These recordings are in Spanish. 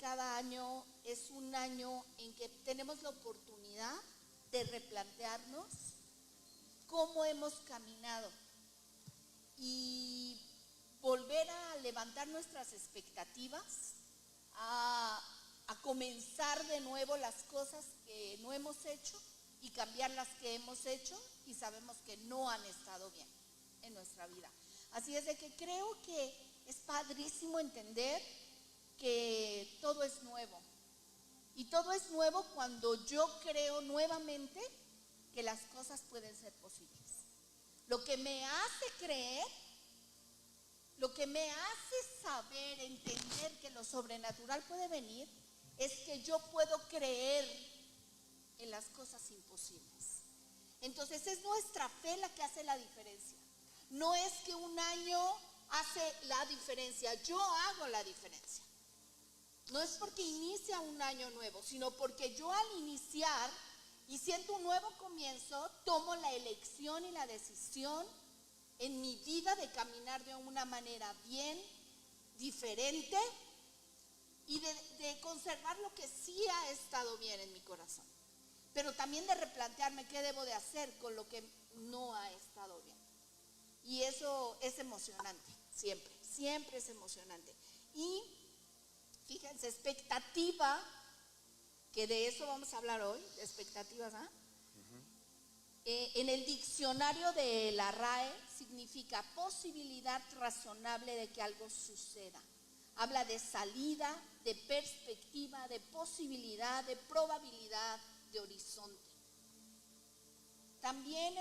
cada año es un año en que tenemos la oportunidad de replantearnos cómo hemos caminado y volver a levantar nuestras expectativas, a comenzar de nuevo las cosas que no hemos hecho y cambiar las que hemos hecho y sabemos que no han estado bien en nuestra vida. Así es de que creo que es padrísimo entender que todo es nuevo. Y todo es nuevo cuando yo creo nuevamente que las cosas pueden ser posibles. Lo que me hace creer, lo que me hace saber, entender que lo sobrenatural puede venir, es que yo puedo creer en las cosas imposibles. Entonces es nuestra fe la que hace la diferencia. No es que un año hace la diferencia, yo hago la diferencia. No es porque inicia un año nuevo, sino porque yo al iniciar y siento un nuevo comienzo, tomo la elección y la decisión en mi vida de caminar de una manera bien, diferente y de conservar lo que sí ha estado bien en mi corazón. Pero también de replantearme qué debo de hacer con lo que no ha estado bien. Y eso es emocionante, siempre, siempre es emocionante. Y fíjense, expectativa, que de eso vamos a hablar hoy, de expectativas, ¿ah? En el diccionario de la RAE significa posibilidad razonable de que algo suceda. Habla de salida, de perspectiva, de posibilidad, de probabilidad, de horizonte. También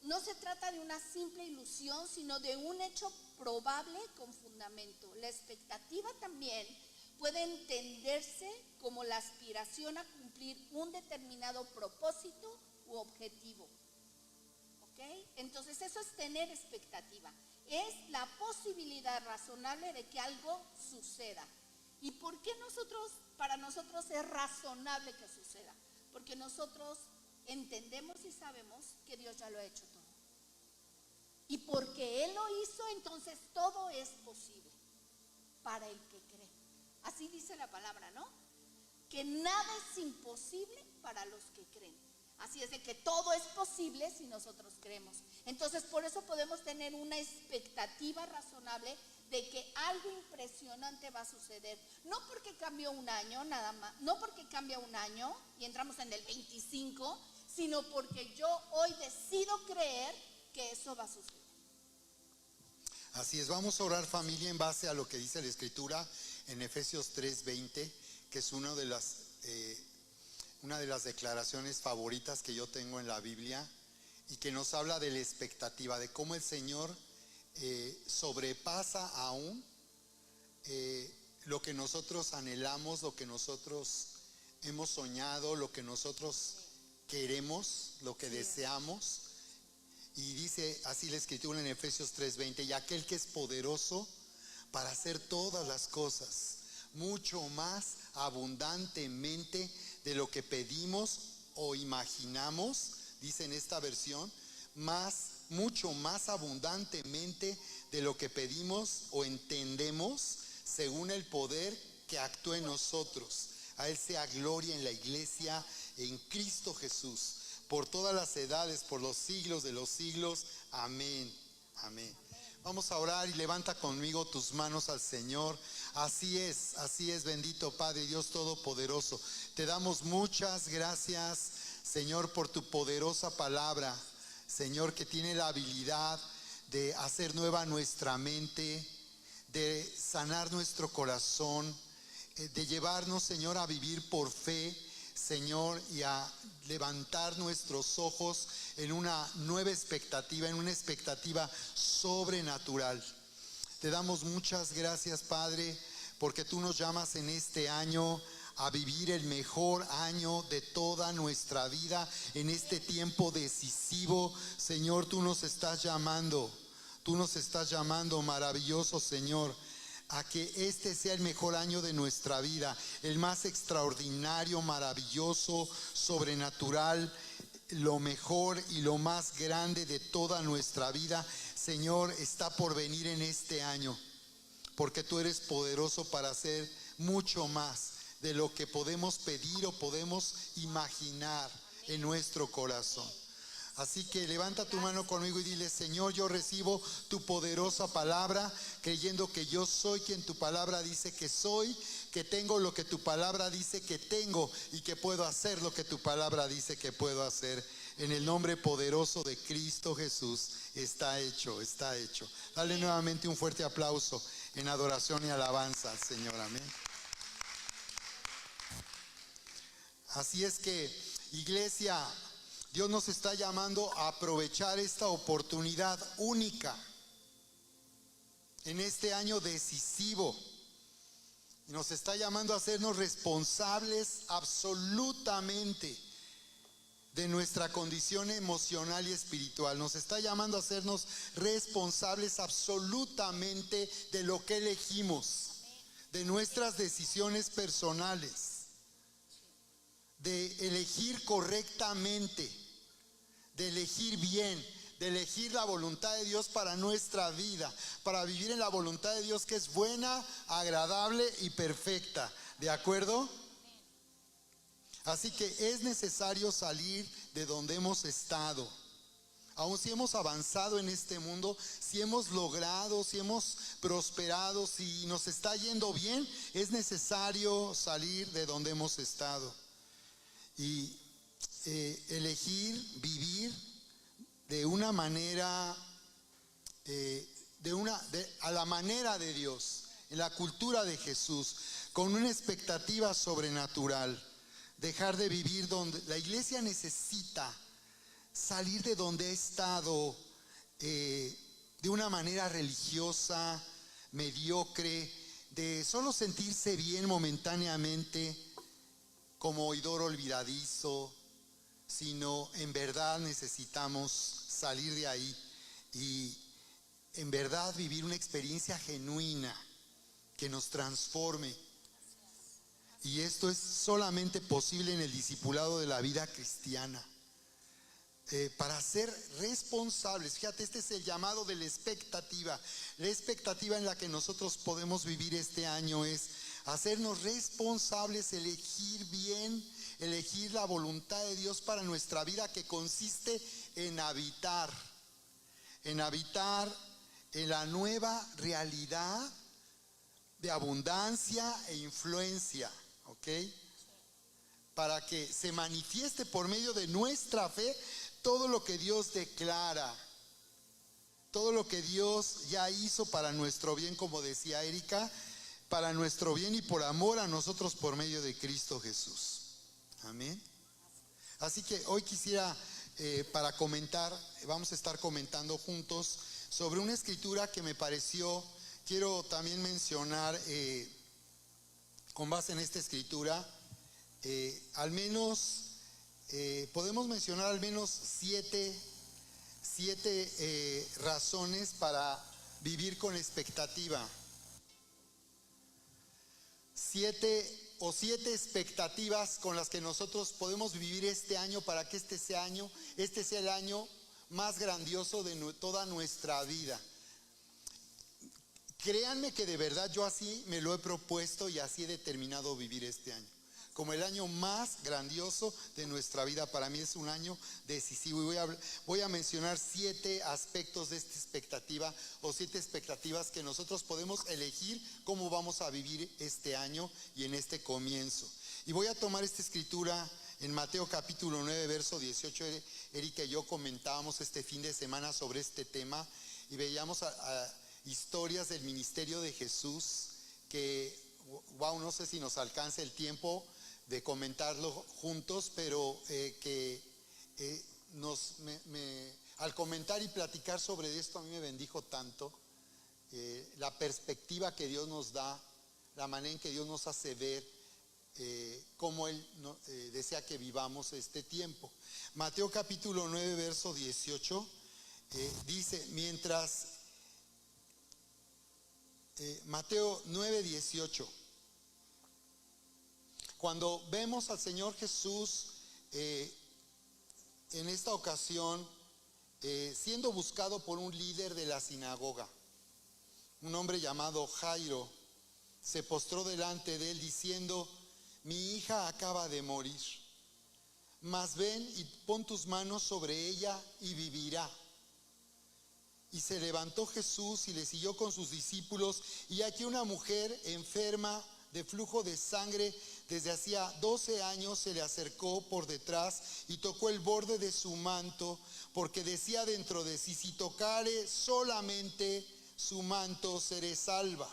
no se trata de una simple ilusión, sino de un hecho probable con fundamento. La expectativa también puede entenderse como la aspiración a cumplir un determinado propósito u objetivo. ¿Ok? Entonces eso es tener expectativa. Es la posibilidad razonable de que algo suceda. ¿Y por qué para nosotros es razonable que suceda? Porque nosotros entendemos y sabemos que Dios ya lo ha hecho todo. Y porque Él lo hizo, entonces todo es posible para el que cree. Así dice la palabra, ¿no? Que nada es imposible para los que creen. Así es de que todo es posible si nosotros creemos. Entonces por eso podemos tener una expectativa razonable de que algo impresionante va a suceder. No porque cambió un año nada más, no porque cambia un año y entramos en el 25, sino porque yo hoy decido creer que eso va a suceder. Así es, vamos a orar, familia, en base a lo que dice la Escritura en Efesios 3:20, que es una de las declaraciones favoritas que yo tengo en la Biblia y que nos habla de la expectativa, de cómo el Señor sobrepasa aún lo que nosotros anhelamos, lo que nosotros hemos soñado, lo que nosotros queremos, lo que deseamos. Y dice así la Escritura en Efesios 3:20: y aquel que es poderoso para hacer todas las cosas mucho más abundantemente de lo que pedimos o imaginamos, dice en esta versión, mucho más abundantemente de lo que pedimos o entendemos, según el poder que actúa en nosotros. A Él sea gloria en la iglesia, en Cristo Jesús, por todas las edades, por los siglos de los siglos. Amén. Amén. Vamos a orar y levanta conmigo tus manos al Señor. Así es, bendito Padre Dios Todopoderoso. Te damos muchas gracias, Señor, por tu poderosa palabra, Señor, que tiene la habilidad de hacer nueva nuestra mente, de sanar nuestro corazón, de llevarnos, Señor, a vivir por fe, Señor, y a levantar nuestros ojos en una nueva expectativa, en una expectativa sobrenatural. Te damos muchas gracias, Padre, porque tú nos llamas en este año a vivir el mejor año de toda nuestra vida, en este tiempo decisivo. Señor, tú nos estás llamando, maravilloso Señor, a que este sea el mejor año de nuestra vida, el más extraordinario, maravilloso, sobrenatural, lo mejor y lo más grande de toda nuestra vida, Señor, está por venir en este año. porque tú eres poderoso para hacer mucho más de lo que podemos pedir o podemos imaginar en nuestro corazón. Así que levanta tu mano conmigo y dile: Señor, yo recibo tu poderosa palabra, creyendo que yo soy quien tu palabra dice que soy, que tengo lo que tu palabra dice que tengo y que puedo hacer lo que tu palabra dice que puedo hacer. En el nombre poderoso de Cristo Jesús, está hecho, está hecho. Dale nuevamente un fuerte aplauso en adoración y alabanza al Señor. Amén. Así es que, iglesia, Dios nos está llamando a aprovechar esta oportunidad única en este año decisivo. Nos está llamando a hacernos responsables absolutamente de nuestra condición emocional y espiritual. Nos está llamando a hacernos responsables absolutamente de lo que elegimos, de nuestras decisiones personales, de elegir correctamente, de elegir bien, de elegir la voluntad de Dios para nuestra vida, para vivir en la voluntad de Dios, que es buena, agradable y perfecta. ¿De acuerdo? Así que es necesario salir de donde hemos estado. Aun si hemos avanzado en este mundo, si hemos logrado, si hemos prosperado, si nos está yendo bien, es necesario salir de donde hemos estado y elegir vivir de una manera, a la manera de Dios, en la cultura de Jesús, con una expectativa sobrenatural. Dejar de vivir donde la iglesia necesita salir de donde ha estado de una manera religiosa, mediocre, de solo sentirse bien momentáneamente como oidor olvidadizo, sino en verdad necesitamos salir de ahí y en verdad vivir una experiencia genuina que nos transforme. Y esto es solamente posible en el discipulado de la vida cristiana. Para ser responsables, fíjate, este es el llamado de la expectativa. La expectativa en la que nosotros podemos vivir este año es hacernos responsables, elegir bien, elegir la voluntad de Dios para nuestra vida, que consiste en habitar en la nueva realidad de abundancia e influencia. ¿Ok? Para que se manifieste por medio de nuestra fe todo lo que Dios declara, todo lo que Dios ya hizo para nuestro bien, como decía Erika, para nuestro bien y por amor a nosotros por medio de Cristo Jesús. Amén. Así que hoy quisiera, para comentar, vamos a estar comentando juntos sobre una escritura que me pareció, quiero también mencionar, con base en esta escritura, al menos podemos mencionar al menos siete razones para vivir con expectativa. Siete expectativas con las que nosotros podemos vivir este año, para que este sea el año más grandioso de toda nuestra vida. Créanme que de verdad yo así me lo he propuesto y así he determinado vivir este año, como el año más grandioso de nuestra vida. Para mí es un año decisivo y voy a mencionar 7 aspectos de esta expectativa, o 7 expectativas que nosotros podemos elegir cómo vamos a vivir este año y en este comienzo. Y voy a tomar esta escritura en Mateo capítulo 9, verso 18. Erika y yo comentábamos este fin de semana sobre este tema y veíamos historias del ministerio de Jesús que, wow, no sé si nos alcance el tiempo de comentarlo juntos, pero al comentar y platicar sobre esto, a mí me bendijo tanto la perspectiva que Dios nos da, la manera en que Dios nos hace ver cómo Él desea que vivamos este tiempo. Mateo capítulo 9, verso 18 dice, Mateo 9, 18. Cuando vemos al Señor Jesús en esta ocasión siendo buscado por un líder de la sinagoga, un hombre llamado Jairo, se postró delante de él diciendo: mi hija acaba de morir, mas ven y pon tus manos sobre ella y vivirá. Y se levantó Jesús y le siguió con sus discípulos, y aquí una mujer enferma de flujo de sangre desde hacía 12 años se le acercó por detrás y tocó el borde de su manto, porque decía dentro de sí: si tocare solamente su manto, seré salva.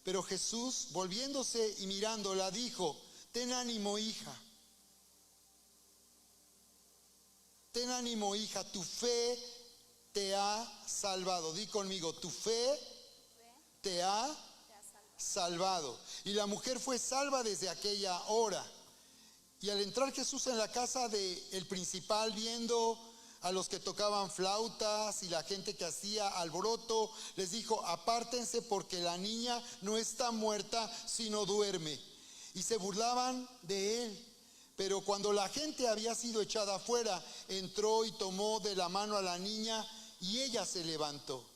Pero Jesús, volviéndose y mirándola, dijo: ten ánimo, hija. Ten ánimo, hija, tu fe te ha salvado. Di conmigo: tu fe te ha salvado. Y la mujer fue salva desde aquella hora. Y al entrar Jesús en la casa del principal, viendo a los que tocaban flautas y la gente que hacía alboroto, les dijo: apártense, porque la niña no está muerta, sino duerme. Y se burlaban de él. Pero cuando la gente había sido echada afuera, entró y tomó de la mano a la niña, y ella se levantó.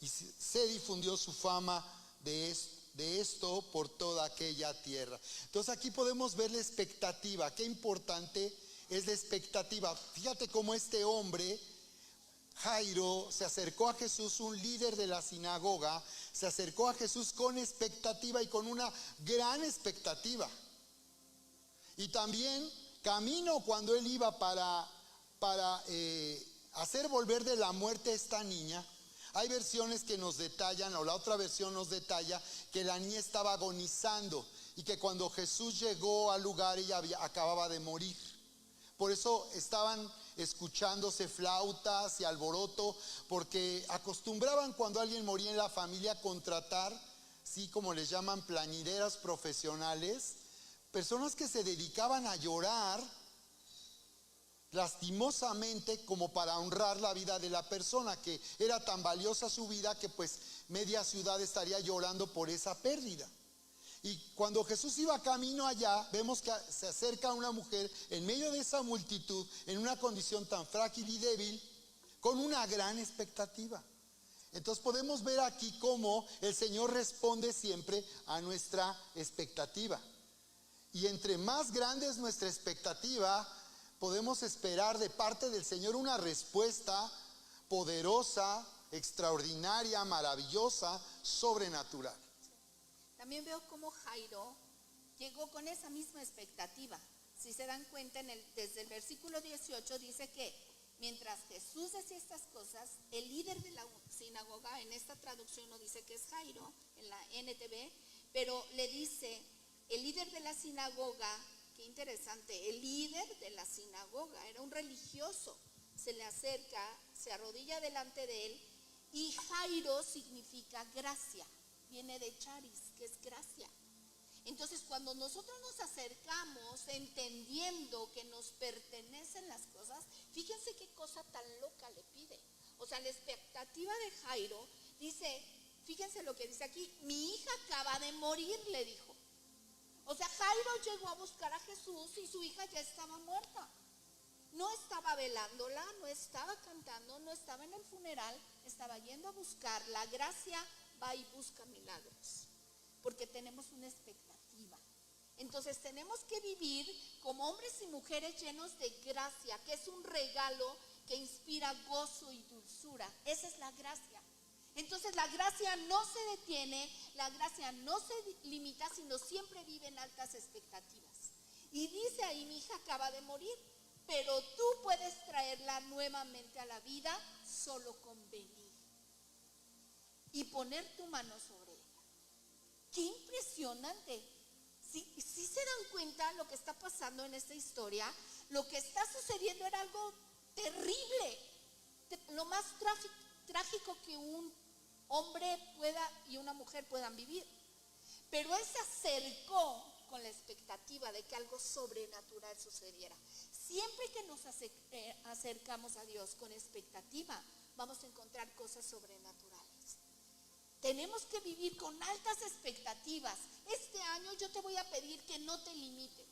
Y se difundió su fama de esto por toda aquella tierra. Entonces aquí podemos ver la expectativa. Qué importante es la expectativa. Fíjate cómo este hombre, Jairo, se acercó a Jesús, un líder de la sinagoga, se acercó a Jesús con expectativa y con una gran expectativa. Y también camino, cuando él iba para hacer volver de la muerte a esta niña, hay versiones que nos detallan, o la otra versión nos detalla que la niña estaba agonizando y que cuando Jesús llegó al lugar ella acababa de morir. Por eso estaban escuchándose flautas y alboroto, porque acostumbraban, cuando alguien moría en la familia, contratar, sí, como les llaman, plañideras profesionales, personas que se dedicaban a llorar lastimosamente, como para honrar la vida de la persona, que era tan valiosa su vida que pues media ciudad estaría llorando por esa pérdida. Y cuando Jesús iba camino allá, vemos que se acerca una mujer en medio de esa multitud, en una condición tan frágil y débil, con una gran expectativa. Entonces podemos ver aquí cómo el Señor responde siempre a nuestra expectativa. Y entre más grande es nuestra expectativa, podemos esperar de parte del Señor una respuesta poderosa, extraordinaria, maravillosa, sobrenatural. También veo cómo Jairo llegó con esa misma expectativa. Si se dan cuenta, desde el versículo 18 dice que mientras Jesús decía estas cosas, el líder de la sinagoga, en esta traducción no dice que es Jairo, en la NTV, pero le dice: el líder de la sinagoga, qué interesante, el líder de la sinagoga, era un religioso, se le acerca, se arrodilla delante de él, y Jairo significa gracia, viene de charis, que es gracia. Entonces, cuando nosotros nos acercamos entendiendo que nos pertenecen las cosas, fíjense qué cosa tan loca le pide. O sea, la expectativa de Jairo dice, fíjense lo que dice aquí: mi hija acaba de morir, le dijo. O sea, Jairo llegó a buscar a Jesús y su hija ya estaba muerta. No estaba velándola, no estaba cantando, no estaba en el funeral, estaba yendo a buscar. La gracia va y busca milagros, porque tenemos una expectativa. Entonces tenemos que vivir como hombres y mujeres llenos de gracia, que es un regalo que inspira gozo y dulzura. Esa es la gracia. Entonces la gracia no se detiene, la gracia no se limita, sino siempre vive en altas expectativas. Y dice ahí: mi hija acaba de morir, pero tú puedes traerla nuevamente a la vida solo con venir y poner tu mano sobre ella. ¡Qué impresionante! Si se dan cuenta lo que está pasando en esta historia, lo que está sucediendo era algo terrible, lo más trágico que un hombre y una mujer puedan vivir. Pero él se acercó con la expectativa de que algo sobrenatural sucediera. Siempre que nos acercamos a Dios con expectativa, vamos a encontrar cosas sobrenaturales. Tenemos que vivir con altas expectativas. Este año yo te voy a pedir que no te limites.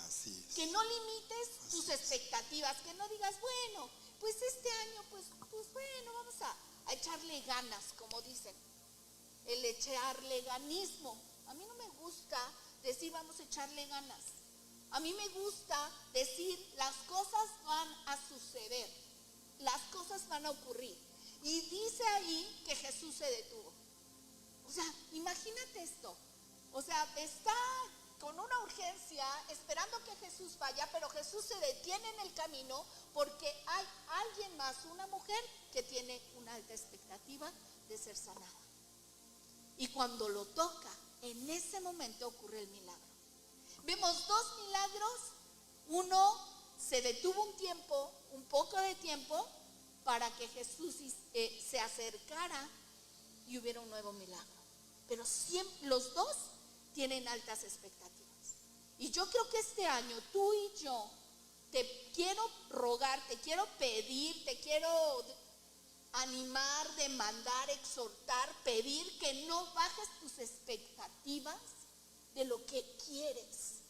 Así es. Que no limites tus expectativas, que no digas, bueno, pues este año, pues bueno, vamos a echarle ganas, como dicen. el echarle ganismo. A mí no me gusta decir vamos a echarle ganas. A mí me gusta decir las cosas van a suceder, las cosas van a ocurrir. Y dice ahí que Jesús se detuvo. O sea, imagínate esto. O sea, está con una urgencia esperando que Jesús vaya, pero Jesús se detiene en el camino porque hay alguien más, una mujer que tiene una alta expectativa de ser sanada. Y cuando lo toca, en ese momento ocurre el milagro. Vemos dos milagros. Uno, se detuvo un tiempo, un poco de tiempo, para que Jesús se acercara y hubiera un nuevo milagro. Pero siempre, los dos tienen altas expectativas. Y yo creo que este año tú y yo te quiero rogar, te quiero pedir, te quiero animar, demandar, exhortar, pedir que no bajes tus expectativas de lo que quieres.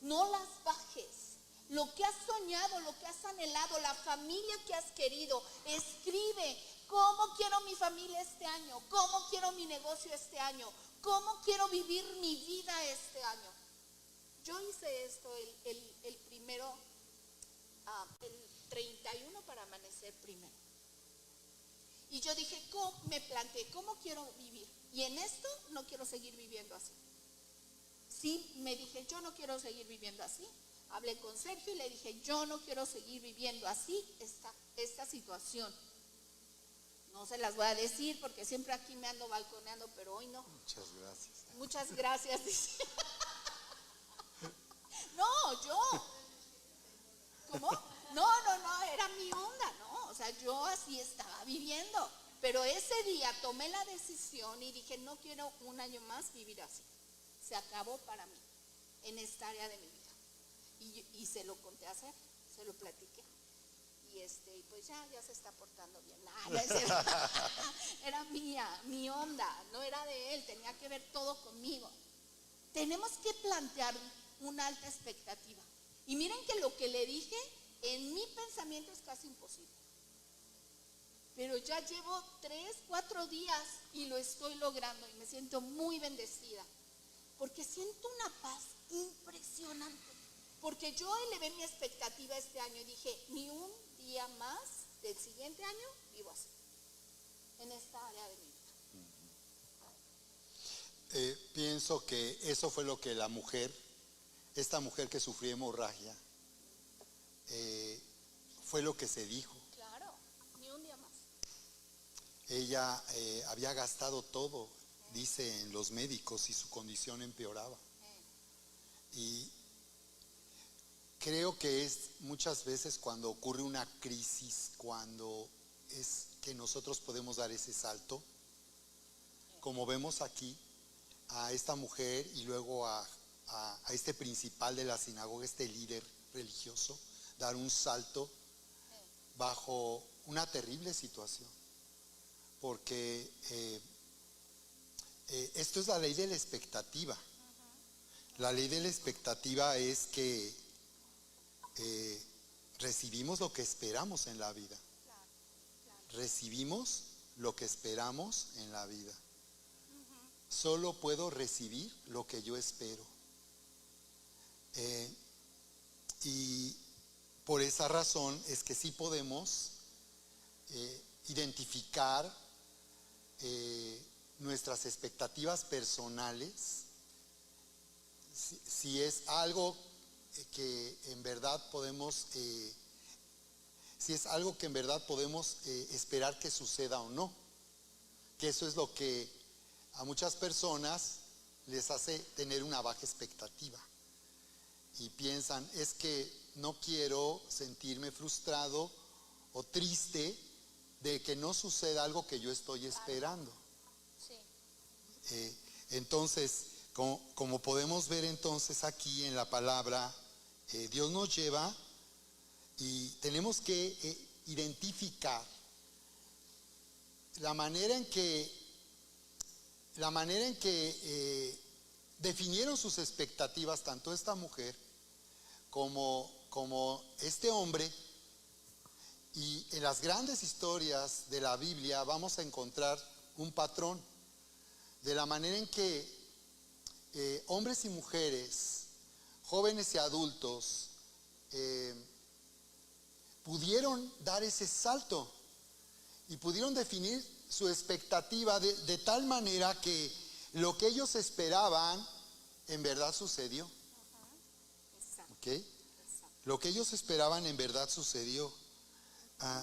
No las bajes. Lo que has soñado, lo que has anhelado, la familia que has querido, escribe cómo quiero mi familia este año, cómo quiero mi negocio este año, cómo quiero vivir mi vida este año. Yo hice esto el primero, el 31 para amanecer primero. Y yo dije, me planteé, ¿cómo quiero vivir? Y en esto no quiero seguir viviendo así. Sí, me dije, yo no quiero seguir viviendo así. Hablé con Sergio y le dije, yo no quiero seguir viviendo así esta situación. No se las voy a decir porque siempre aquí me ando balconeando, pero hoy no. Muchas gracias. Muchas gracias, dice. No, yo. ¿Cómo? No, era mi onda, ¿no? O sea, yo así estaba viviendo. Pero ese día tomé la decisión y dije, no quiero un año más vivir así. Se acabó para mí, en esta área de mi vida. Y se lo conté a hacer, se lo platiqué. Y pues ya se está portando bien. Era mía, mi onda, no era de él, tenía que ver todo conmigo. Tenemos que plantear una alta expectativa. Y miren que lo que le dije, en mi pensamiento es casi imposible. Pero ya llevo 3, 4 días y lo estoy logrando y me siento muy bendecida. Porque siento una paz impresionante. Porque yo elevé mi expectativa este año y dije, ni un día más del siguiente año vivo así, en esta área de mi vida. Pienso que eso fue lo que esta mujer que sufrió hemorragia, fue lo que se dijo. Claro, ni un día más. Ella había gastado todo, dicen los médicos, y su condición empeoraba. Y creo que es muchas veces cuando ocurre una crisis, cuando es que nosotros podemos dar ese salto, como vemos aquí a esta mujer y luego a este principal de la sinagoga, este líder religioso, dar un salto bajo una terrible situación, porque esto es la ley de la expectativa. La ley de la expectativa es que recibimos lo que esperamos en la vida. Recibimos lo que esperamos en la vida. Solo puedo recibir lo que yo espero. Y por esa razón es que sí podemos identificar nuestras expectativas personales, si es algo que en verdad podemos, esperar que suceda o no. Que eso es lo que a muchas personas les hace tener una baja expectativa. Y piensan, es que no quiero sentirme frustrado o triste de que no suceda algo que yo estoy esperando. Sí. Entonces, como podemos ver entonces aquí en la palabra, Dios nos lleva y tenemos que identificar la manera en que definieron sus expectativas tanto esta mujer como este hombre. Y en las grandes historias de la Biblia vamos a encontrar un patrón. de la manera en que hombres y mujeres, jóvenes y adultos, pudieron dar ese salto y pudieron definir su expectativa de tal manera que lo que ellos esperaban en verdad sucedió. ¿Ok? Lo que ellos esperaban en verdad sucedió.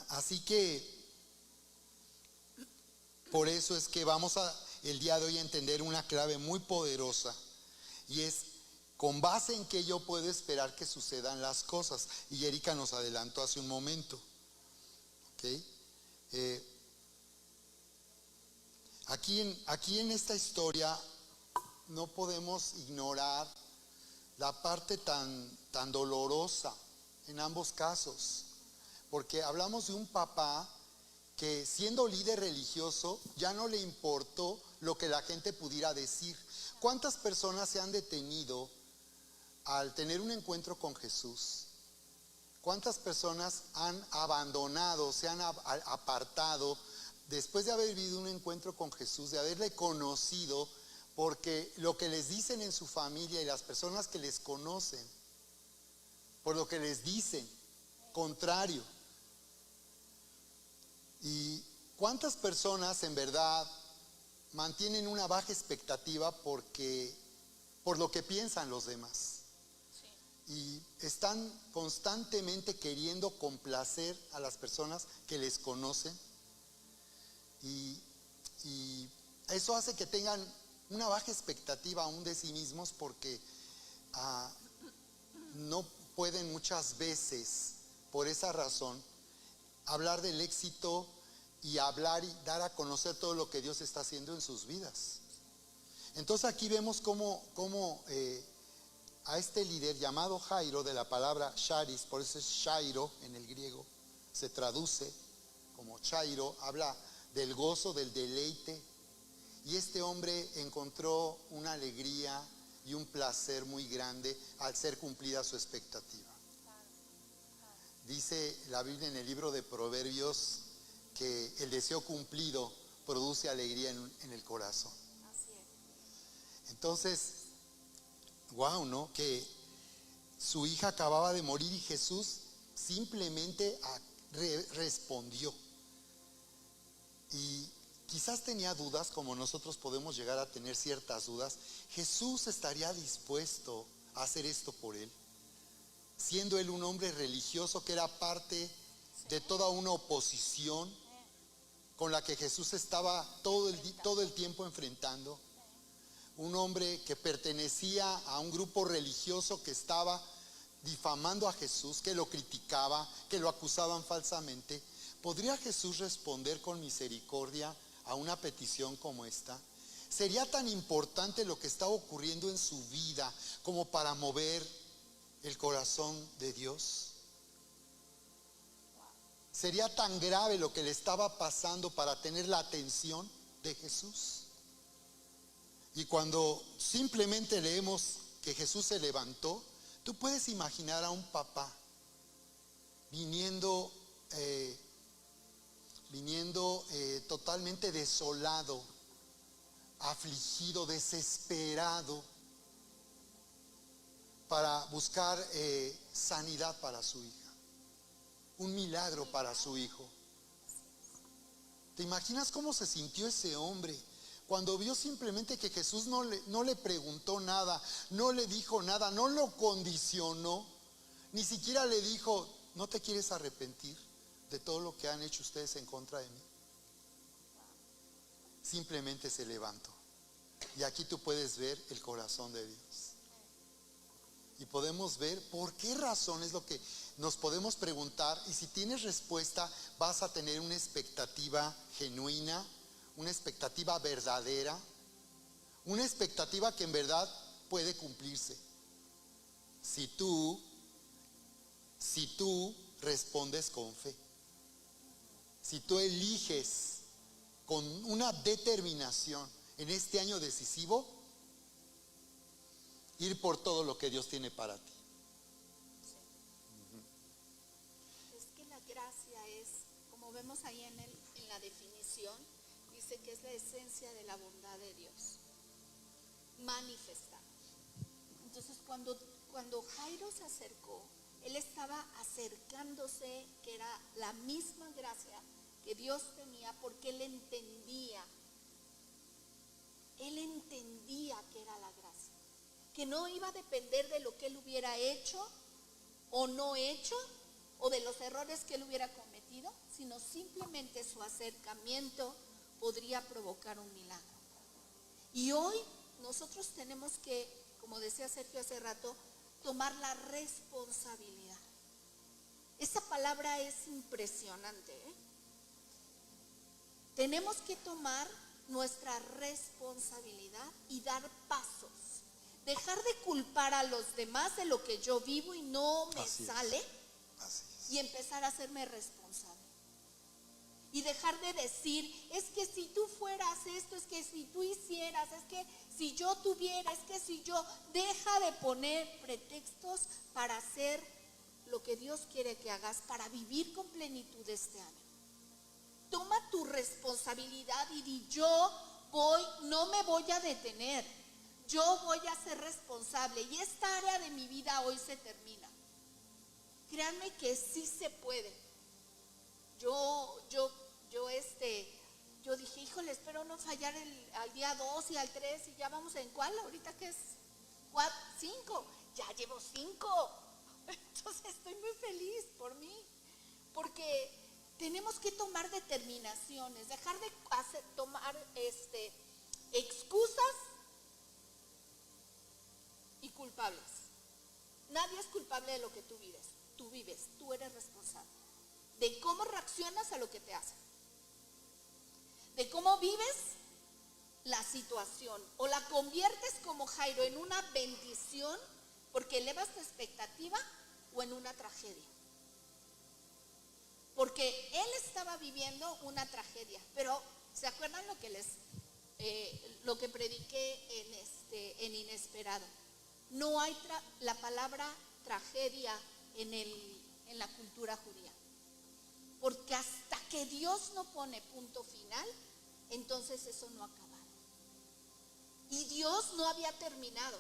Así que por eso es que vamos el día de hoy a entender una clave muy poderosa, y es con base en que yo puedo esperar que sucedan las cosas. Y Erika nos adelantó hace un momento. ¿Okay? Aquí en esta historia no podemos ignorar la parte tan dolorosa en ambos casos, porque hablamos de un papá que, siendo líder religioso, ya no le importó lo que la gente pudiera decir. ¿Cuántas personas se han detenido al tener un encuentro con Jesús? ¿Cuántas personas han abandonado, se han apartado después de haber vivido un encuentro con Jesús, de haberle conocido, porque lo que les dicen en su familia y las personas que les conocen, por lo que les dicen, contrario? ¿Y cuántas personas en verdad mantienen una baja expectativa por lo que piensan los demás? Y están constantemente queriendo complacer a las personas que les conocen, y eso hace que tengan una baja expectativa aún de sí mismos, porque no pueden muchas veces, por esa razón, hablar del éxito y hablar y dar a conocer todo lo que Dios está haciendo en sus vidas. Entonces aquí vemos cómo a este líder llamado Jairo, de la palabra charis, por eso es Chairo en el griego, se traduce como Chairo, habla del gozo, del deleite, y este hombre encontró una alegría y un placer muy grande al ser cumplida su expectativa. Dice la Biblia en el libro de Proverbios que el deseo cumplido produce alegría en el corazón. Entonces, wow, ¿no? Que su hija acababa de morir y Jesús simplemente respondió. Y quizás tenía dudas, como nosotros podemos llegar a tener ciertas dudas. ¿Jesús estaría dispuesto a hacer esto por él? Siendo él un hombre religioso que era parte de toda una oposición con la que Jesús estaba todo el tiempo enfrentando. Un hombre que pertenecía a un grupo religioso que estaba difamando a Jesús, que lo criticaba, que lo acusaban falsamente. ¿Podría Jesús responder con misericordia a una petición como esta? ¿Sería tan importante lo que estaba ocurriendo en su vida como para mover el corazón de Dios? ¿Sería tan grave lo que le estaba pasando para tener la atención de Jesús? Y cuando simplemente leemos que Jesús se levantó, tú puedes imaginar a un papá viniendo totalmente desolado, afligido, desesperado, para buscar sanidad para su hija, un milagro para su hijo. ¿Te imaginas cómo se sintió ese hombre cuando vio simplemente que Jesús no le preguntó nada, no le dijo nada, no lo condicionó, ni siquiera le dijo: ¿no te quieres arrepentir de todo lo que han hecho ustedes en contra de mí? Simplemente se levantó. Y aquí tú puedes ver el corazón de Dios. Y podemos ver por qué razón, es lo que nos podemos preguntar. Y si tienes respuesta, vas a tener una expectativa genuina, una expectativa verdadera, una expectativa que en verdad puede cumplirse. Si tú respondes con fe, si tú eliges con una determinación en este año decisivo ir por todo lo que Dios tiene para ti. Es que la gracia es, como vemos ahí en la definición, dice que es la esencia de la bondad de Dios manifestada. Entonces cuando Jairo se acercó, él estaba acercándose, que era la misma gracia que Dios tenía, porque él entendía que era la gracia, que no iba a depender de lo que él hubiera hecho o no hecho, o de los errores que él hubiera cometido, sino simplemente su acercamiento podría provocar un milagro. Y hoy nosotros tenemos que, como decía Sergio hace rato, tomar la responsabilidad. Esa palabra es impresionante, ¿eh? Tenemos que tomar nuestra responsabilidad y dar pasos. Dejar de culpar a los demás de lo que yo vivo y no me sale. Así es. Y empezar a hacerme responsable. Y dejar de decir, es que si tú fueras esto, es que si tú hicieras, es que si yo tuviera, es que si yo... Deja de poner pretextos para hacer lo que Dios quiere que hagas, para vivir con plenitud este año. Toma tu responsabilidad y di, no me voy a detener. Yo voy a ser responsable y esta área de mi vida hoy se termina. Créanme que sí se puede. Yo dije, híjole, espero no fallar al día 2 y al 3 y ya vamos en ¿cuál? Ahorita que es 5, ya llevo 5. Entonces estoy muy feliz por mí, porque tenemos que tomar determinaciones, dejar de tomar excusas y culpables. Nadie es culpable de lo que tú vives. Tú eres responsable de cómo reaccionas a lo que te hacen, de cómo vives la situación, o la conviertes como Jairo en una bendición porque elevas tu expectativa, o en una tragedia. Porque él estaba viviendo una tragedia, pero ¿se acuerdan lo que prediqué en Inesperado? No hay la palabra tragedia en la cultura judía, porque hasta que Dios no pone punto final, entonces eso no ha acabado. Y Dios no había terminado.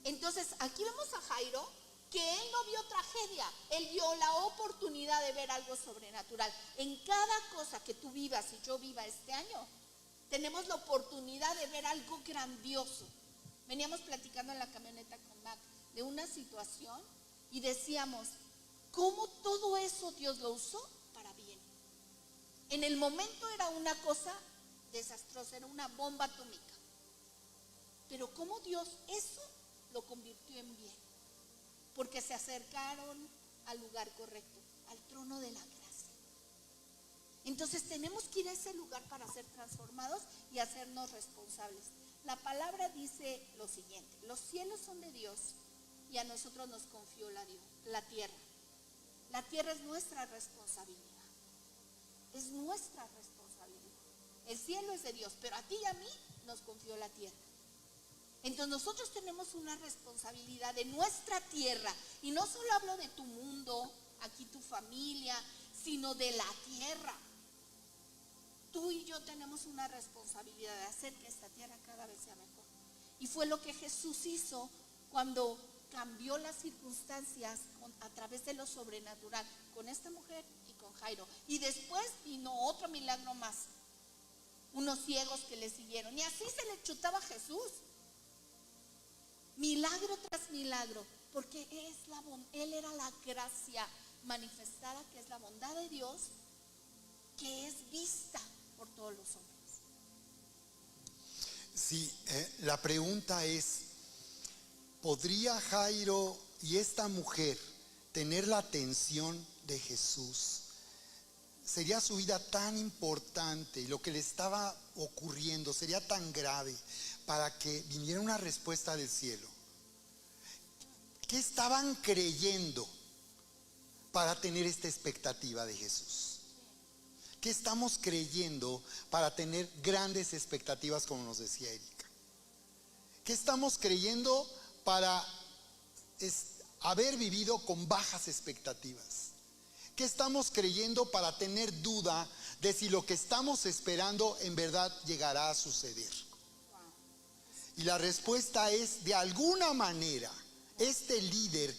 Entonces aquí vemos a Jairo, que él no vio tragedia, él vio la oportunidad de ver algo sobrenatural. En cada cosa que tú vivas y yo viva este año, tenemos la oportunidad de ver algo grandioso. Veníamos platicando en la camioneta con Mac de una situación y decíamos, ¿cómo todo eso Dios lo usó para bien? En el momento era una cosa desastrosa, era una bomba atómica. Pero cómo Dios eso lo convirtió en bien, porque se acercaron al lugar correcto, al trono de la gracia. Entonces tenemos que ir a ese lugar para ser transformados y hacernos responsables. La palabra dice lo siguiente: los cielos son de Dios y a nosotros nos confió la tierra. La tierra es nuestra responsabilidad. Es nuestra responsabilidad. El cielo es de Dios, pero a ti y a mí nos confió la tierra. Entonces nosotros tenemos una responsabilidad de nuestra tierra. Y no solo hablo de tu mundo, aquí tu familia, sino de la tierra. Tú y yo tenemos una responsabilidad de hacer que esta tierra cada vez sea mejor. Y fue lo que Jesús hizo cuando cambió las circunstancias a través de lo sobrenatural con esta mujer y con Jairo. Y después vino otro milagro más. Unos ciegos que le siguieron. Y así se le chutaba a Jesús. Milagro tras milagro, porque él era la gracia manifestada, que es la bondad de Dios, que es vista por todos los hombres. Sí, la pregunta es, ¿podría Jairo y esta mujer tener la atención de Jesús? ¿Sería su vida tan importante y lo que le estaba ocurriendo sería tan grave para que viniera una respuesta del cielo? ¿Qué estaban creyendo para tener esta expectativa de Jesús? ¿Qué estamos creyendo para tener grandes expectativas, como nos decía Erika? ¿Qué estamos creyendo para haber vivido con bajas expectativas? ¿Qué estamos creyendo para tener duda de si lo que estamos esperando en verdad llegará a suceder. Y la respuesta es, de alguna manera, este líder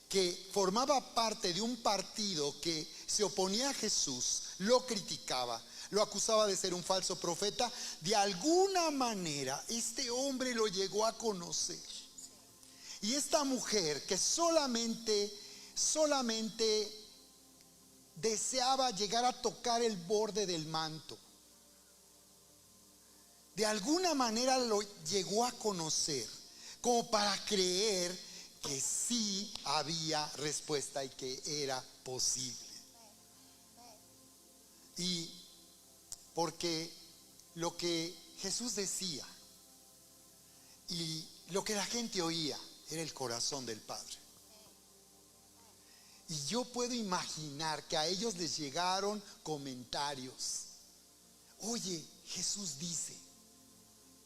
que formaba parte de un partido que se oponía a Jesús, lo criticaba, lo acusaba de ser un falso profeta, de alguna manera este hombre lo llegó a conocer. Y esta mujer que solamente deseaba llegar a tocar el borde del manto, de alguna manera lo llegó a conocer, como para creer que sí había respuesta y que era posible. Y porque lo que Jesús decía y lo que la gente oía era el corazón del Padre. Y yo puedo imaginar que a ellos les llegaron comentarios. Oye, Jesús dice,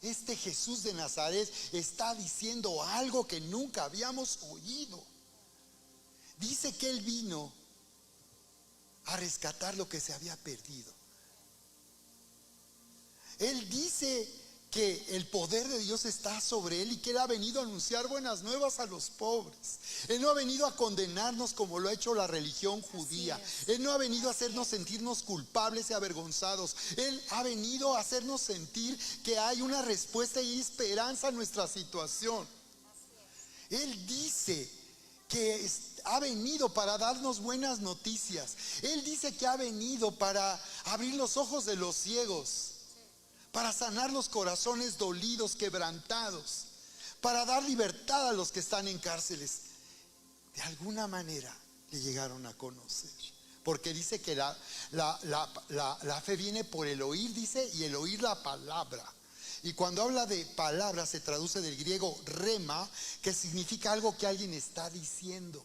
este Jesús de Nazaret está diciendo algo que nunca habíamos oído. Dice que Él vino a rescatar lo que se había perdido. Él dice que el poder de Dios está sobre Él y que Él ha venido a anunciar buenas nuevas a los pobres. Él no ha venido a condenarnos como lo ha hecho la religión judía. Él no ha venido a hacernos sentirnos culpables y avergonzados. Él ha venido a hacernos sentir que hay una respuesta y esperanza a nuestra situación. Él dice que ha venido para darnos buenas noticias. Él dice que ha venido para abrir los ojos de los ciegos, para sanar los corazones dolidos, quebrantados, para dar libertad a los que están en cárceles. De alguna manera le llegaron a conocer, porque dice que la fe viene por el oír, dice, y el oír la palabra. Y cuando habla de palabra se traduce del griego rema, que significa algo que alguien está diciendo.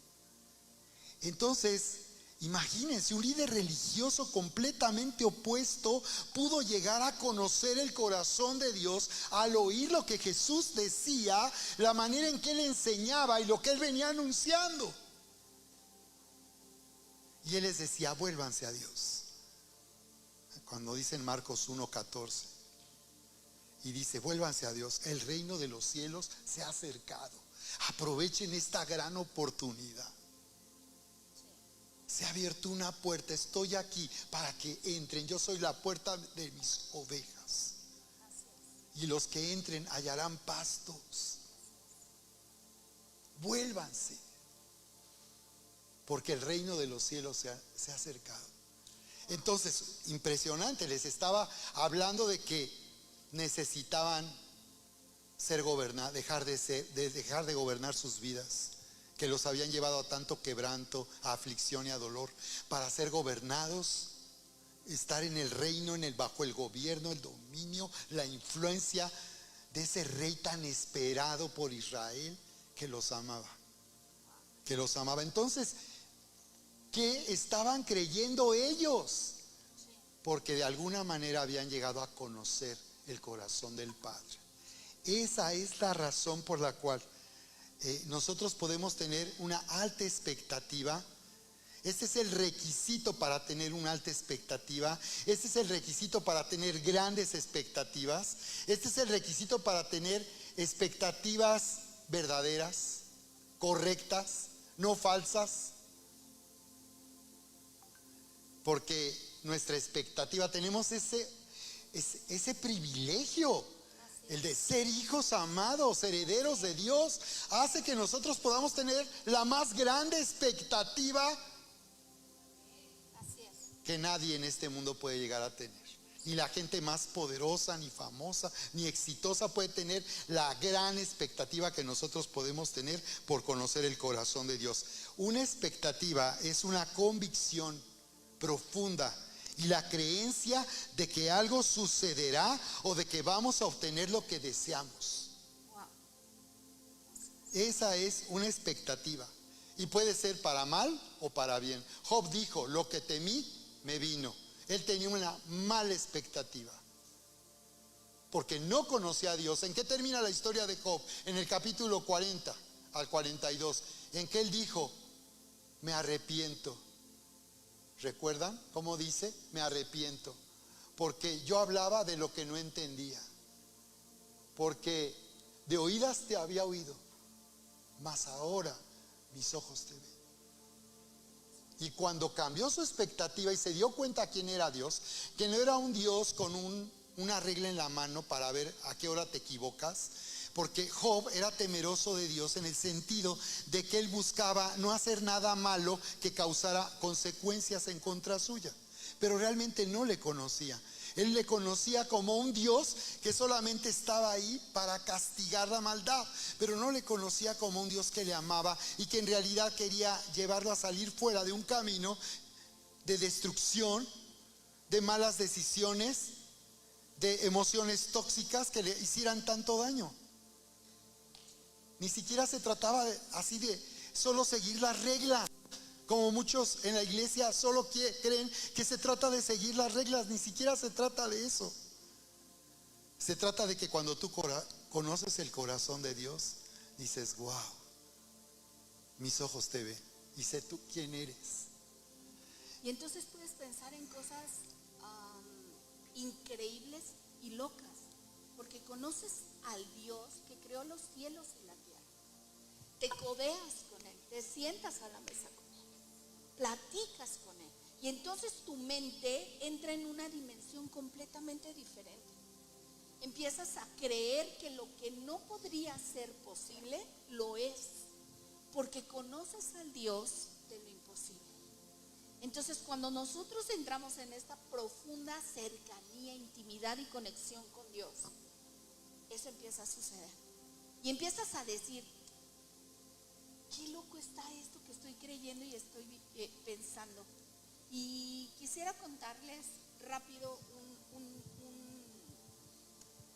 Entonces, imagínense, un líder religioso completamente opuesto pudo llegar a conocer el corazón de Dios al oír lo que Jesús decía, la manera en que Él enseñaba y lo que Él venía anunciando. Y Él les decía, vuélvanse a Dios. Cuando dice en Marcos 1:14, y dice, vuélvanse a Dios, el reino de los cielos se ha acercado. Aprovechen esta gran oportunidad. Se ha abierto una puerta, estoy aquí para que entren. Yo soy la puerta de mis ovejas. Y los que entren hallarán pastos. Vuélvanse, porque el reino de los cielos se ha acercado. Entonces, impresionante, les estaba hablando de que necesitaban ser gobernados, dejar de gobernar sus vidas, que los habían llevado a tanto quebranto, a aflicción y a dolor, para ser gobernados, estar en el reino, bajo el gobierno, el dominio, la influencia de ese rey tan esperado por Israel, que los amaba. Entonces, ¿qué estaban creyendo ellos? Porque de alguna manera habían llegado a conocer el corazón del Padre. Esa es la razón por la cual nosotros podemos tener una alta expectativa. Este es el requisito para tener una alta expectativa. Este es el requisito para tener grandes expectativas. Este es el requisito para tener expectativas verdaderas, correctas, no falsas. Porque nuestra expectativa, tenemos ese privilegio. El de ser hijos amados, herederos de Dios, hace que nosotros podamos tener la más grande expectativa que nadie en este mundo puede llegar a tener. Ni la gente más poderosa, ni famosa, ni exitosa puede tener la gran expectativa que nosotros podemos tener por conocer el corazón de Dios. Una expectativa es una convicción profunda y la creencia de que algo sucederá o de que vamos a obtener lo que deseamos. Esa es una expectativa. Y puede ser para mal o para bien. Job dijo, lo que temí me vino. Él tenía una mala expectativa, porque no conocía a Dios. ¿En qué termina la historia de Job? En el capítulo 40 al 42, en que él dijo, me arrepiento. ¿Recuerdan cómo dice? Me arrepiento, porque yo hablaba de lo que no entendía, porque de oídas te había oído, mas ahora mis ojos te ven. Y cuando cambió su expectativa y se dio cuenta quién era Dios, que no era un Dios con una regla en la mano para ver a qué hora te equivocas, porque Job era temeroso de Dios en el sentido de que él buscaba no hacer nada malo que causara consecuencias en contra suya, pero realmente no le conocía. Él le conocía como un Dios que solamente estaba ahí para castigar la maldad, pero no le conocía como un Dios que le amaba y que en realidad quería llevarlo a salir fuera de un camino de destrucción, de malas decisiones, de emociones tóxicas que le hicieran tanto daño. Ni siquiera se trataba así de solo seguir las reglas, como muchos en la iglesia solo creen que se trata de seguir las reglas. Ni siquiera se trata de eso. Se trata de que cuando tú conoces el corazón de Dios, dices, wow, mis ojos te ven y sé tú quién eres. Y entonces puedes pensar en cosas increíbles y locas, porque conoces al Dios que creó los cielos y la tierra. Te codeas con Él, te sientas a la mesa con Él, platicas con Él, y entonces tu mente entra en una dimensión completamente diferente. Empiezas a creer que lo que no podría ser posible, lo es, porque conoces al Dios de lo imposible. Entonces, cuando nosotros entramos en esta profunda cercanía, intimidad y conexión con Dios, eso empieza a suceder. Y empiezas a decir, qué loco está esto que estoy creyendo y estoy pensando. Y quisiera contarles rápido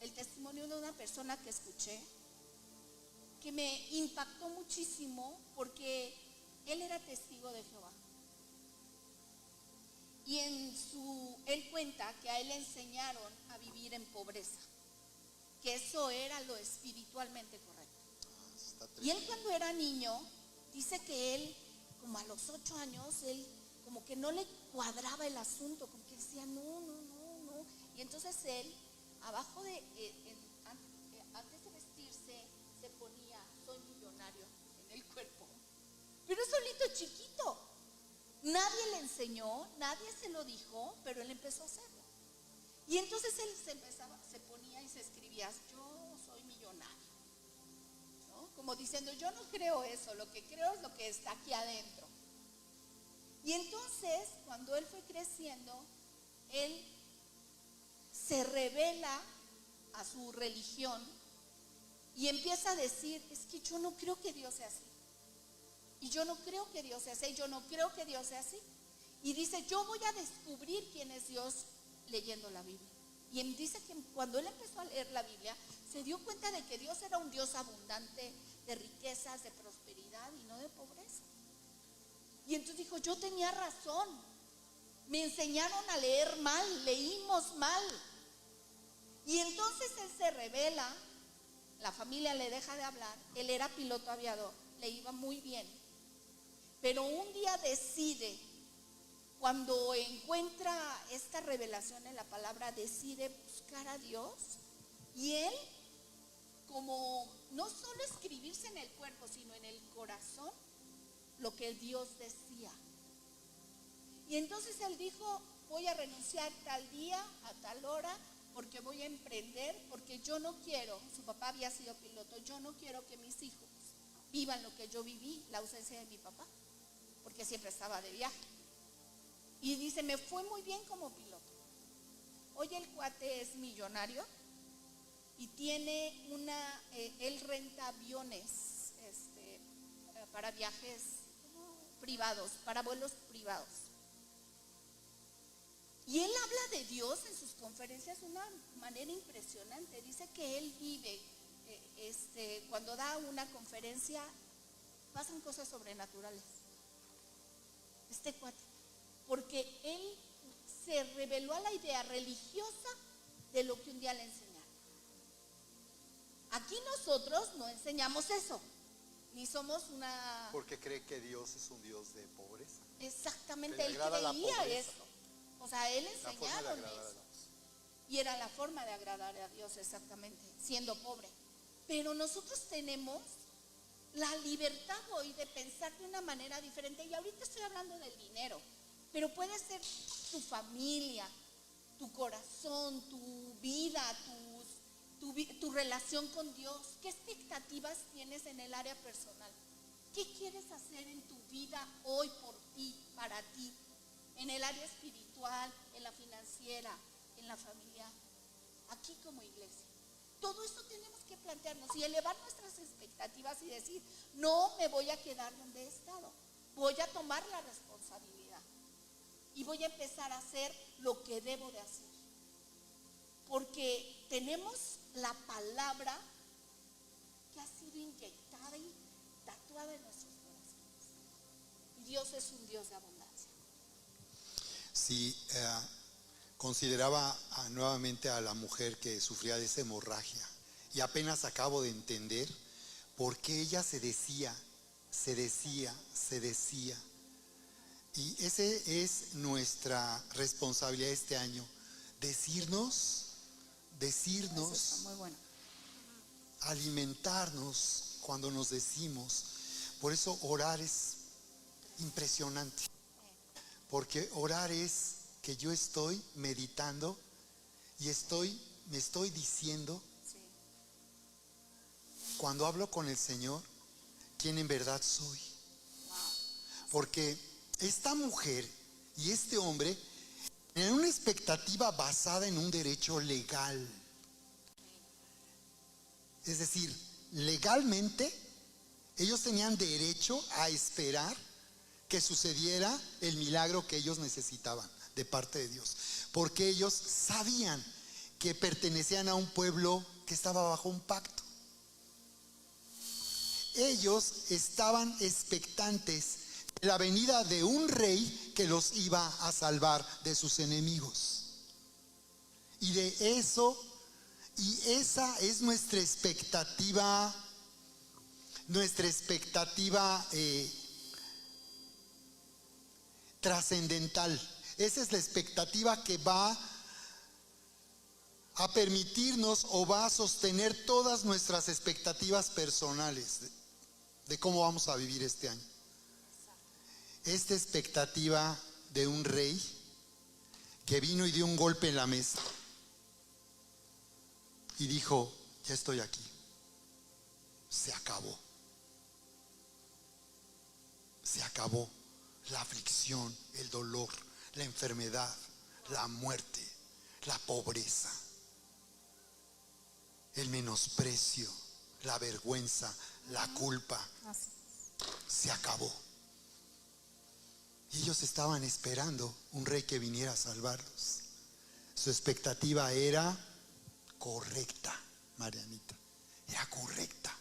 el testimonio de una persona que escuché, que me impactó muchísimo porque él era testigo de Jehová. Y él cuenta que a él le enseñaron a vivir en pobreza, que eso era lo espiritualmente correcto. Y él cuando era niño, dice que él, como a los 8 años, él como que no le cuadraba el asunto, como que decía no. Y entonces él, abajo antes de vestirse, se ponía, soy millonario, en el cuerpo. Pero solito, chiquito. Nadie le enseñó, nadie se lo dijo, pero él empezó a hacerlo. Y entonces él se ponía y se escribía, yo soy millonario, ¿no? Como diciendo, yo no creo eso, lo que creo es lo que está aquí adentro. Y entonces, cuando él fue creciendo, él se revela a su religión y empieza a decir, es que yo no creo que Dios sea así. Y yo no creo que Dios sea así, yo no creo que Dios sea así. Y dice, yo voy a descubrir quién es Dios leyendo la Biblia. Y él dice que cuando él empezó a leer la Biblia, se dio cuenta de que Dios era un Dios abundante de riquezas, de prosperidad y no de pobreza. Y entonces dijo, yo tenía razón. Me enseñaron a leer mal, leímos mal. Y entonces él se revela, la familia le deja de hablar, él era piloto aviador, le iba muy bien. Pero un día decide, cuando encuentra esta revelación en la palabra, decide buscar a Dios. Y él, como no solo escribirse en el cuerpo, sino en el corazón, lo que Dios decía. Y entonces él dijo, voy a renunciar tal día, a tal hora, porque voy a emprender, porque yo no quiero, su papá había sido piloto, yo no quiero que mis hijos vivan lo que yo viví, la ausencia de mi papá, porque siempre estaba de viaje. Y dice, me fue muy bien como piloto. Hoy el cuate es millonario y tiene él renta aviones para viajes privados, para vuelos privados. Y él habla de Dios en sus conferencias de una manera impresionante. Dice que él vive, cuando da una conferencia, pasan cosas sobrenaturales. Este cuate, porque él se reveló a la idea religiosa de lo que un día le enseñaron. Aquí nosotros no enseñamos eso. ni somos una... Porque cree que Dios es un Dios de pobreza. Exactamente, Que le él agrada la creía pobreza. eso. O sea, él La forma de enseñaron agradar a eso. Dios. Y era la forma de agradar a Dios, exactamente, siendo pobre. Pero nosotros tenemos la libertad hoy de pensar de una manera diferente. Y ahorita estoy hablando del dinero, pero puede ser tu familia, tu corazón, tu vida, tu relación con Dios. ¿Qué expectativas tienes en el área personal? ¿Qué quieres hacer en tu vida hoy por ti, para ti? En el área espiritual, en la financiera, en la familiar, aquí como iglesia. Todo esto tenemos que plantearnos y elevar nuestras expectativas y decir, no me voy a quedar donde he estado, voy a tomar la responsabilidad y voy a empezar a hacer lo que debo de hacer. Porque tenemos la palabra que ha sido inyectada y tatuada en nuestros corazones. Dios es un Dios de abundancia. Sí, consideraba nuevamente a la mujer que sufría de esa hemorragia y apenas acabo de entender por qué ella se decía. Y ese es nuestra responsabilidad este año, decirnos, Eso está muy bueno. alimentarnos cuando nos decimos. Por eso orar es impresionante, porque orar es que yo estoy meditando y me estoy diciendo, Sí. cuando hablo con el Señor, quién en verdad soy. Wow. Porque esta mujer y este hombre tenían una expectativa basada en un derecho legal. Es decir, legalmente ellos tenían derecho a esperar que sucediera el milagro que ellos necesitaban de parte de Dios, porque ellos sabían que pertenecían a un pueblo que estaba bajo un pacto. Ellos estaban expectantes de la venida de un rey que los iba a salvar de sus enemigos. Y de eso, y esa es nuestra expectativa trascendental. Esa es la expectativa que va a permitirnos o va a sostener todas nuestras expectativas personales de cómo vamos a vivir este año. Esta expectativa de un rey que vino y dio un golpe en la mesa y dijo, ya estoy aquí, se acabó la aflicción, el dolor, la enfermedad, la muerte, la pobreza, el menosprecio, la vergüenza, la culpa. Se acabó. Y ellos estaban esperando un rey que viniera a salvarlos. Su expectativa era correcta, Marianita, era correcta.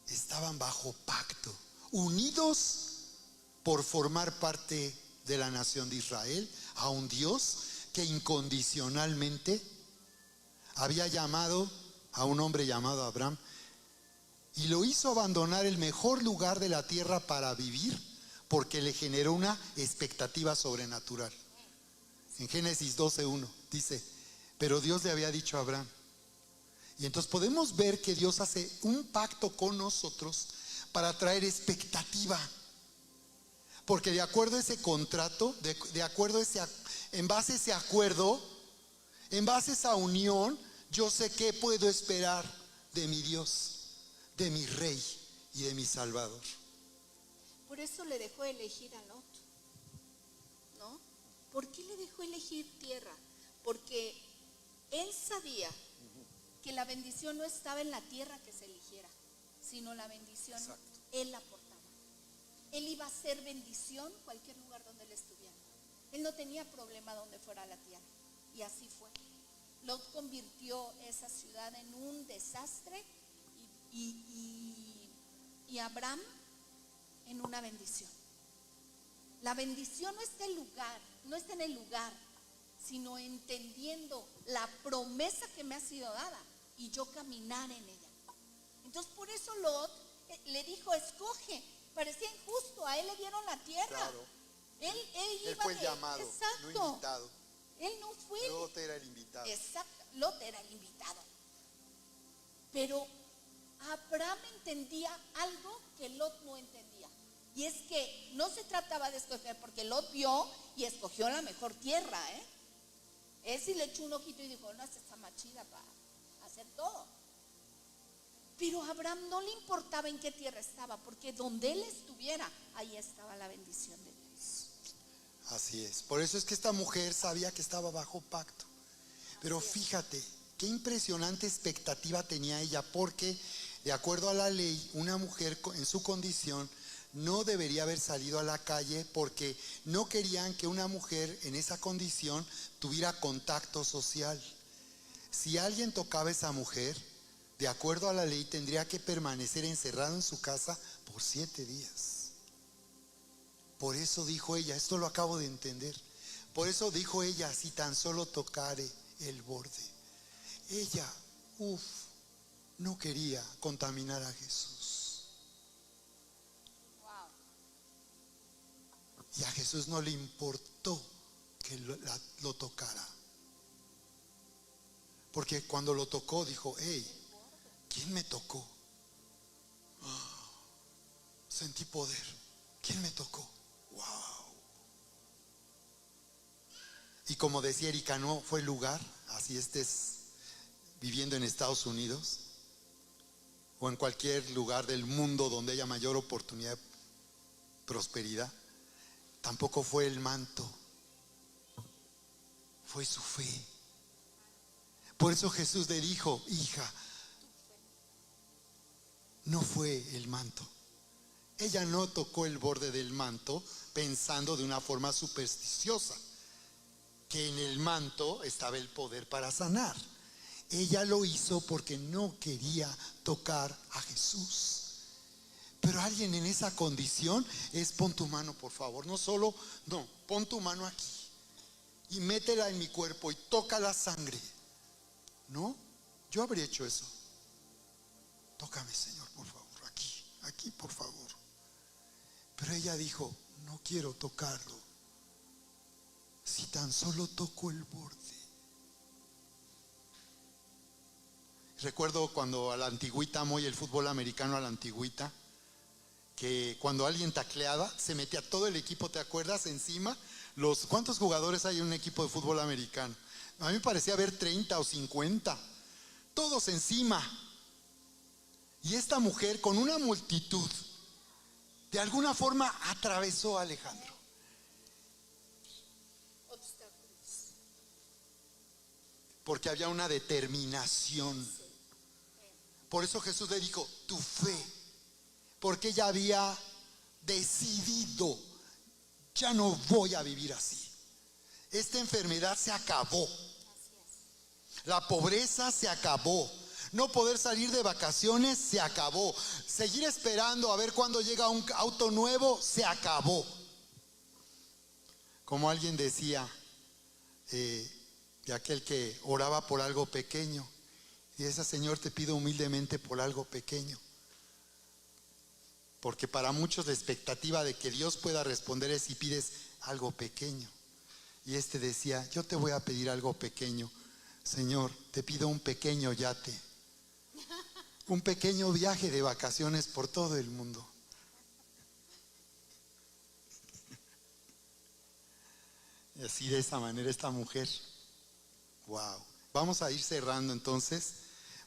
Estaban bajo pacto, unidos por formar parte de la nación de Israel, a un Dios que incondicionalmente había llamado a un hombre llamado Abraham y lo hizo abandonar el mejor lugar de la tierra para vivir, porque le generó una expectativa sobrenatural. En Génesis 12:1 dice, pero Dios le había dicho a Abraham. Y entonces podemos ver que Dios hace un pacto con nosotros para traer expectativa. Porque de acuerdo a ese contrato, en base a ese acuerdo, en base a esa unión, yo sé qué puedo esperar de mi Dios, de mi Rey y de mi Salvador. Por eso le dejó elegir a Lot, ¿no? ¿Por qué le dejó elegir tierra? Porque él sabía que la bendición no estaba en la tierra que se eligiera, sino la bendición, exacto, él la aportaba. Él iba a ser bendición cualquier lugar donde él estuviera. Él no tenía problema donde fuera la tierra. Y así fue. Lot convirtió esa ciudad en un desastre y Abraham en una bendición. La bendición no está en el lugar, sino entendiendo la promesa que me ha sido dada y yo caminar en ella. Entonces por eso Lot le dijo, escoge. Parecía injusto, a él le dieron la tierra. Claro. Él Él iba fue el llamado, exacto. no invitado. Él no fue. Lot era el invitado. Exacto, Lot era el invitado. Pero Abraham entendía algo que Lot no entendía. Y es que no se trataba de escoger, porque Lot vio y escogió la mejor tierra, ¿eh? Él sí le echó un ojito y dijo, no, esta está más chida para hacer todo. Pero a Abraham no le importaba en qué tierra estaba, porque donde él estuviera, ahí estaba la bendición de Dios. Así es. Por eso es que esta mujer sabía que estaba bajo pacto. Pero fíjate, qué impresionante expectativa tenía ella, porque de acuerdo a la ley, una mujer en su condición no debería haber salido a la calle, porque no querían que una mujer en esa condición tuviera contacto social. Si alguien tocaba a esa mujer, de acuerdo a la ley, tendría que permanecer encerrado en su casa por 7 días. Por eso dijo ella, esto lo acabo de entender, por eso dijo ella, si tan solo tocare el borde. Ella, no quería contaminar a Jesús. Wow. Y a Jesús no le importó que lo tocara. Porque cuando lo tocó dijo, hey, ¿quién me tocó? Sentí poder. ¿Quién me tocó? Wow. Y como decía Erika, no fue el lugar, así estés viviendo en Estados Unidos o en cualquier lugar del mundo donde haya mayor oportunidad de prosperidad, tampoco fue el manto, fue su fe. Por eso Jesús le dijo, hija, no fue el manto. Ella no tocó el borde del manto pensando de una forma supersticiosa que en el manto estaba el poder para sanar. Ella lo hizo porque no quería tocar a Jesús. Pero alguien en esa condición es, pon tu mano por favor, pon tu mano aquí y métela en mi cuerpo y toca la sangre. No, yo habría hecho eso. Tócame, Señor, por favor, aquí por favor. Pero ella dijo, no quiero tocarlo, si tan solo toco el borde. Recuerdo cuando a la antigüita, muy el fútbol americano a la antigüita, que cuando alguien tacleaba, se metía todo el equipo, ¿te acuerdas? Encima, ¿cuántos jugadores hay en un equipo de fútbol americano? A mí me parecía haber 30 o 50, todos encima. Y esta mujer con una multitud, de alguna forma atravesó a Alejandro. Porque había una determinación. Por eso Jesús le dijo, tu fe. Porque ella había decidido, ya no voy a vivir así. Esta enfermedad se acabó. La pobreza se acabó. No poder salir de vacaciones se acabó. Seguir esperando a ver cuándo llega un auto nuevo se acabó. Como alguien decía, de aquel que oraba por algo pequeño, y ese Señor, te pido humildemente por algo pequeño. Porque para muchos la expectativa de que Dios pueda responder es si pides algo pequeño. Y este decía, yo te voy a pedir algo pequeño. Señor, te pido un pequeño yate, un pequeño viaje de vacaciones por todo el mundo. Y así de esa manera esta mujer, wow. Vamos a ir cerrando entonces,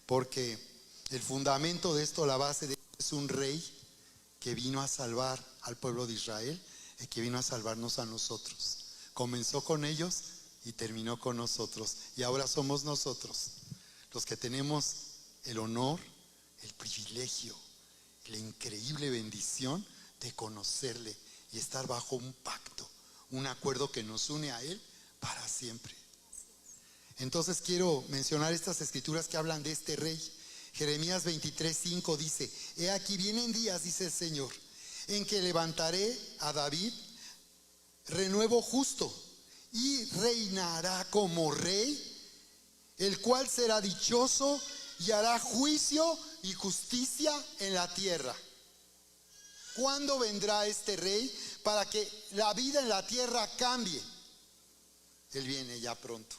porque el fundamento de esto, la base de esto, es un rey que vino a salvar al pueblo de Israel y que vino a salvarnos a nosotros. Comenzó con ellos y terminó con nosotros. Y ahora somos nosotros los que tenemos el honor, el privilegio, la increíble bendición de conocerle y estar bajo un pacto, un acuerdo que nos une a Él para siempre. Entonces quiero mencionar estas escrituras que hablan de este rey. Jeremías 23:5 dice, he aquí vienen días, dice el Señor, en que levantaré a David renuevo justo y reinará como rey, el cual será dichoso y hará juicio y justicia en la tierra. ¿Cuándo vendrá este rey para que la vida en la tierra cambie? Él viene ya pronto.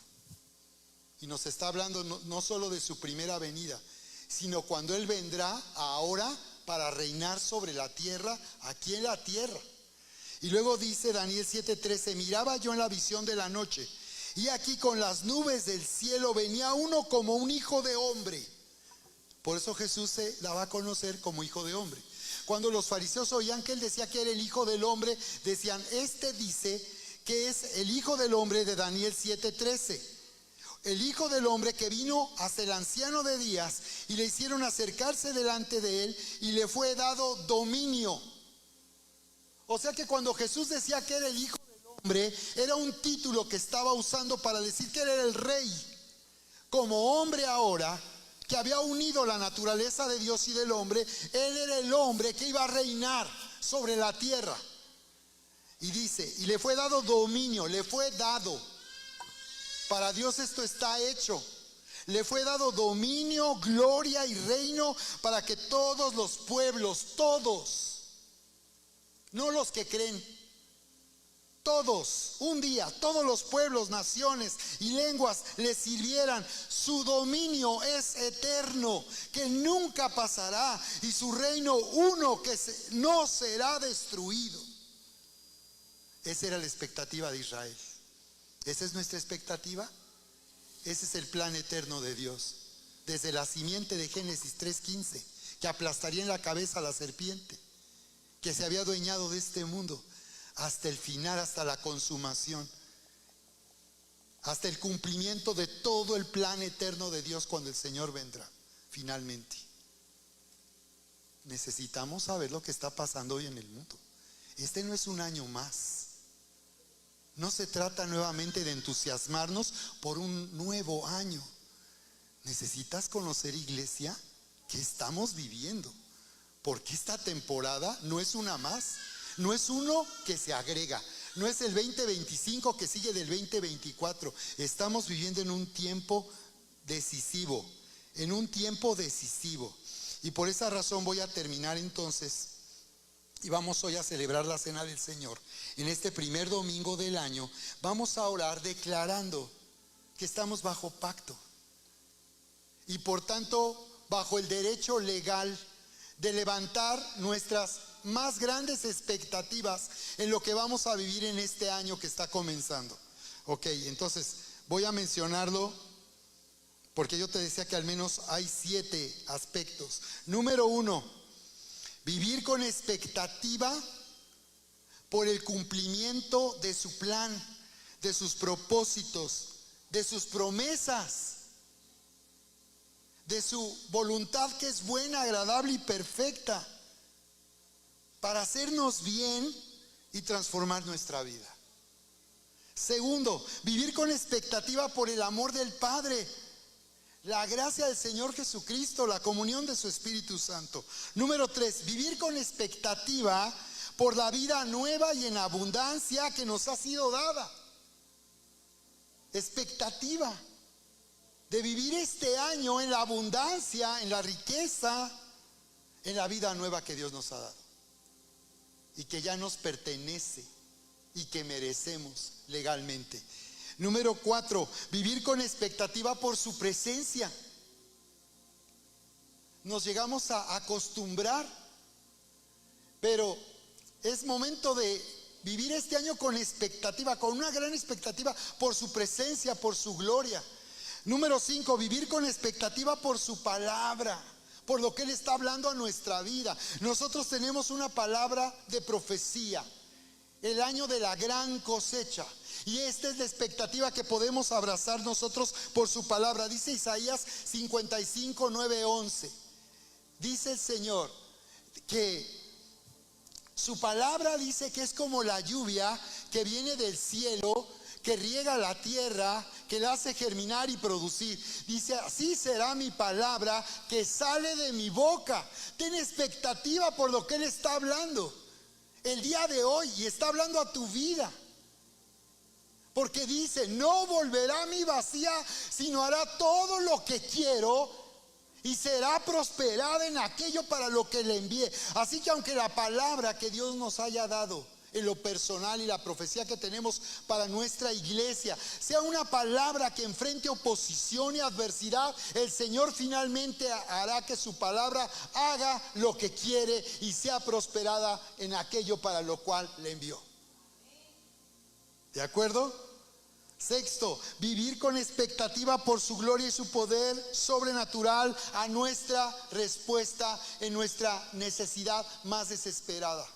Y nos está hablando no solo de su primera venida, sino cuando Él vendrá ahora para reinar sobre la tierra, aquí en la tierra. Y luego dice Daniel 7:13, miraba yo en la visión de la noche, y aquí con las nubes del cielo venía uno como un hijo de hombre. Por eso Jesús se daba a conocer como hijo de hombre. Cuando los fariseos oían que Él decía que era el hijo del hombre, decían, este dice que es el hijo del hombre de Daniel 7:13. El hijo del hombre que vino hasta el anciano de días y le hicieron acercarse delante de él y le fue dado dominio. O sea que cuando Jesús decía que era el hijo del hombre, era un título que estaba usando para decir que él era el rey. Como hombre ahora, que había unido la naturaleza de Dios y del hombre, él era el hombre que iba a reinar sobre la tierra. Y dice, y le fue dado dominio, le fue dado. Para Dios esto está hecho. Le fue dado dominio, gloria y reino para que todos los pueblos, todos, no los que creen, todos, un día, todos los pueblos, naciones y lenguas le sirvieran. Su dominio es eterno, que nunca pasará, y su reino uno que no será destruido. Esa era la expectativa de Israel. ¿Esa es nuestra expectativa? Ese es el plan eterno de Dios. Desde la simiente de Génesis 3:15, que aplastaría en la cabeza a la serpiente, que se había adueñado de este mundo, hasta el final, hasta la consumación, hasta el cumplimiento de todo el plan eterno de Dios cuando el Señor vendrá, finalmente. Necesitamos saber lo que está pasando hoy en el mundo. Este no es un año más. No se trata nuevamente de entusiasmarnos por un nuevo año. Necesitas conocer, iglesia, qué estamos viviendo. Porque esta temporada no es una más. No es uno que se agrega. No es el 2025 que sigue del 2024. Estamos viviendo en un tiempo decisivo. En un tiempo decisivo. Y por esa razón voy a terminar entonces. Y vamos hoy a celebrar la Cena del Señor. En este primer domingo del año vamos a orar declarando que estamos bajo pacto. Y por tanto bajo el derecho legal de levantar nuestras más grandes expectativas en lo que vamos a vivir en este año que está comenzando. Ok, entonces voy a mencionarlo porque yo te decía que al menos hay 7 aspectos. Número 1. Vivir con expectativa por el cumplimiento de su plan, de sus propósitos, de sus promesas, de su voluntad que es buena, agradable y perfecta, para hacernos bien y transformar nuestra vida. Segundo, vivir con expectativa por el amor del Padre, la gracia del Señor Jesucristo, la comunión de su Espíritu Santo. Número 3, vivir con expectativa por la vida nueva y en abundancia que nos ha sido dada. Expectativa de vivir este año en la abundancia, en la riqueza, en la vida nueva que Dios nos ha dado. Y que ya nos pertenece y que merecemos legalmente. Número 4, vivir con expectativa por su presencia. Nos llegamos a acostumbrar, pero es momento de vivir este año con expectativa, con una gran expectativa por su presencia, por su gloria. Número 5, vivir con expectativa por su palabra, por lo que Él está hablando a nuestra vida. Nosotros tenemos una palabra de profecía, el año de la gran cosecha. Y esta es la expectativa que podemos abrazar nosotros por su palabra. Dice Isaías 55, 9, 11. Dice el Señor que su palabra dice que es como la lluvia que viene del cielo, que riega la tierra, que la hace germinar y producir. Dice, así será mi palabra que sale de mi boca. Ten expectativa por lo que Él está hablando el día de hoy y está hablando a tu vida. Porque dice, no volverá a mí vacía, sino hará todo lo que quiero y será prosperada en aquello para lo que le envíe. Así que aunque la palabra que Dios nos haya dado en lo personal y la profecía que tenemos para nuestra iglesia sea una palabra que enfrente oposición y adversidad, el Señor finalmente hará que su palabra haga lo que quiere y sea prosperada en aquello para lo cual le envió. ¿De acuerdo? Sexto, vivir con expectativa por su gloria y su poder sobrenatural a nuestra respuesta en nuestra necesidad más desesperada.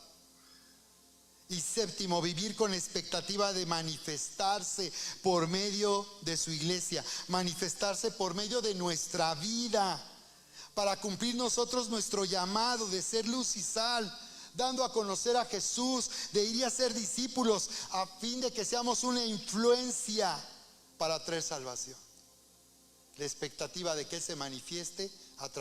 Y séptimo, vivir con expectativa de manifestarse por medio de su iglesia, manifestarse por medio de nuestra vida, para cumplir nosotros nuestro llamado de ser luz y sal, dando a conocer a Jesús, de ir a ser discípulos, a fin de que seamos una influencia para traer salvación. La expectativa de que Él se manifieste a través